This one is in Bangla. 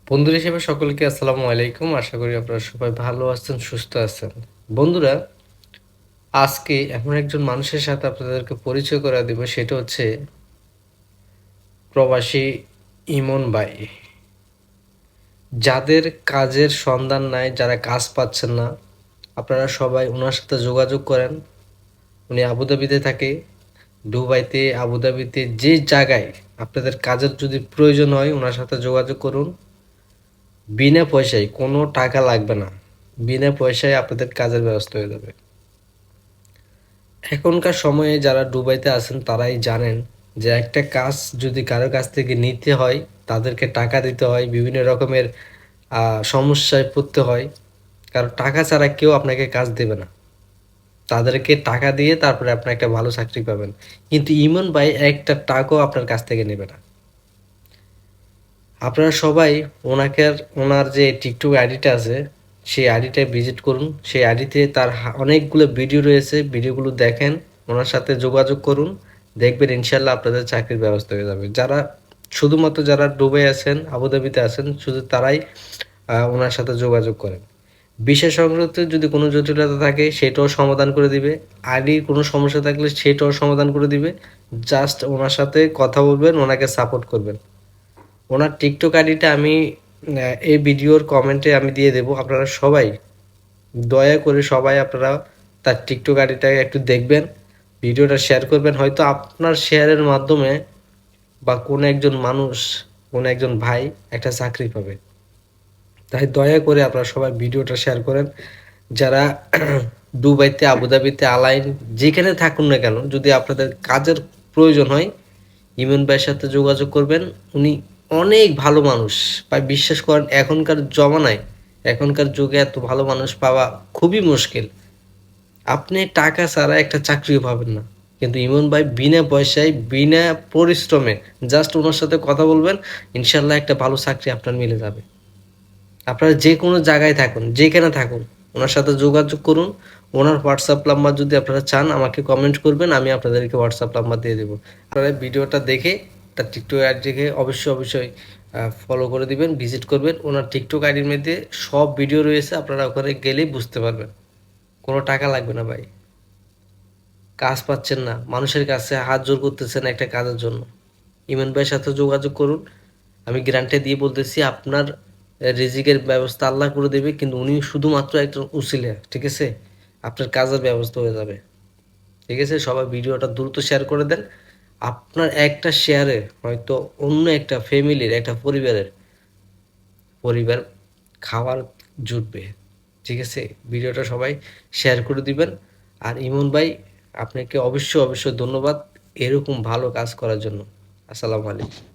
বন্ধুরা হিসেবে সকলকে আসসালামু আলাইকুম। আশা করি আপনারা সবাই ভালো আছেন, সুস্থ আছেন। বন্ধুরা, আজকে এমন একজন মানুষের সাথে আপনাদেরকে পরিচয় করে দিব, সেটা হচ্ছে প্রবাসী ইমন ভাই। যাদের কাজের সন্ধান নাই, যারা কাজ পাচ্ছেন না, আপনারা সবাই ওনার সাথে যোগাযোগ করেন। উনি আবুধাবিতে থাকে, দুবাইতে, আবুধাবিতে, যে জায়গায় আপনাদের কাজের যদি প্রয়োজন হয় ওনার সাথে যোগাযোগ করুন। বিনা পয়সায়, কোনো টাকা লাগবে না, বিনা পয়সায় আপনাদের কাজের ব্যবস্থা হয়ে যাবে। এখনকার সময়ে যারা দুবাইতে আছেন তারাই জানেন যে একটা কাজ যদি কারো কাছ থেকে নিতে হয় তাদেরকে টাকা দিতে হয়, বিভিন্ন রকমের সমস্যায় পড়তে হয়। কারণ টাকা ছাড়া কেউ আপনাকে কাজ দেবে না, তাদেরকে টাকা দিয়ে তারপরে আপনি একটা ভালো চাকরি পাবেন। কিন্তু ইমন ভাই একটা টাকাও আপনার কাছ থেকে নেবে না। আপনারা সবাই ওনার যে টিকটক আইডিটা আছে সেই আইডিটায় ভিজিট করুন। সেই আইডিতে তার অনেকগুলো ভিডিও রয়েছে, ভিডিওগুলো দেখেন, ওনার সাথে যোগাযোগ করুন। দেখবেন ইনশাল্লাহ আপনাদের চাকরির ব্যবস্থা হয়ে যাবে। শুধুমাত্র যারা দুবাই আছেন, আবুধাবিতে আছেন, শুধু তারাই ওনার সাথে যোগাযোগ করেন। বিশেষ সংক্রান্ত যদি কোনো জটিলতা থাকে সেটাও সমাধান করে দিবে। আইডির কোনো সমস্যা থাকলে সেটাও সমাধান করে দিবে। জাস্ট ওনার সাথে কথা বলবেন, ওনাকে সাপোর্ট করবেন। ওনার টিকটক আইডিটা আমি এই ভিডিওর কমেন্টে আমি দিয়ে দেবো। আপনারা সবাই দয়া করে সবাই আপনারা তার টিকটক আইডিটা একটু দেখবেন, ভিডিওটা শেয়ার করবেন। হয়তো আপনার শেয়ারের মাধ্যমে বা কোনো একজন মানুষ, কোনো একজন ভাই একটা চাকরি পাবে। তাই দয়া করে আপনারা সবাই ভিডিওটা শেয়ার করেন। যারা দুবাইতে, আবুধাবিতে, আলাইন, যেখানে থাকুন না কেন, যদি আপনাদের কাজের প্রয়োজন হয় ইমন ভাইয়ের সাথে যোগাযোগ করবেন। উনি অনেক ভালো মানুষ। ভাই বিশ্বাস করেন, এখনকার জমানায়, এখনকার যুগে এত ভালো মানুষ পাওয়া খুবই মুশকিল। আপনি টাকা ছাড়া একটা চাকরিও পাবেন না, কিন্তু ইমন ভাই বিনা পয়সায়, বিনা পরিশ্রমে, জাস্ট ওনার সাথে কথা বলবেন, ইনশাল্লাহ একটা ভালো চাকরি আপনার মিলে যাবে। আপনারা যে কোনো জায়গায় থাকুন, যেখানে থাকুন, ওনার সাথে যোগাযোগ করুন। ওনার হোয়াটসঅ্যাপ নাম্বার যদি আপনারা চান আমাকে কমেন্ট করবেন, আমি আপনাদেরকে হোয়াটসঅ্যাপ নাম্বার দিয়ে দেবো। আপনারা ভিডিওটা দেখে তার টিকটক আইডি দেখে অবশ্যই ফলো করে দিবেন, ভিজিট করবেন। ওনার টিকটক আইডির মধ্যে সব ভিডিও রয়েছে, আপনারা ওখানে গেলেই বুঝতে পারবেন। কোনো টাকা লাগবে না ভাই। কাজ পাচ্ছেন না, মানুষের কাছে হাত জোর করতেছেন একটা কাজের জন্য, ইমন ভাইয়ের সাথে যোগাযোগ করুন। আমি গ্যারান্টি দিয়ে বলতেছি আপনার রিজিকের ব্যবস্থা আল্লাহ করে দেবে, কিন্তু উনি শুধুমাত্র একজন উসিলা, ঠিক আছে? আপনার কাজের ব্যবস্থা হয়ে যাবে, ঠিক আছে? সবাই ভিডিওটা দ্রুত শেয়ার করে দেন। আপনার একটা শেয়ারে হয়তো অন্য একটা ফ্যামিলির, একটা পরিবার খাবার জুটবে, ঠিক আছে? ভিডিওটা সবাই শেয়ার করে দিবেন। আর ইমন ভাই, আপনাকে অবশ্যই ধন্যবাদ এরকম ভালো কাজ করার জন্য। আসসালামু আলাইকুম।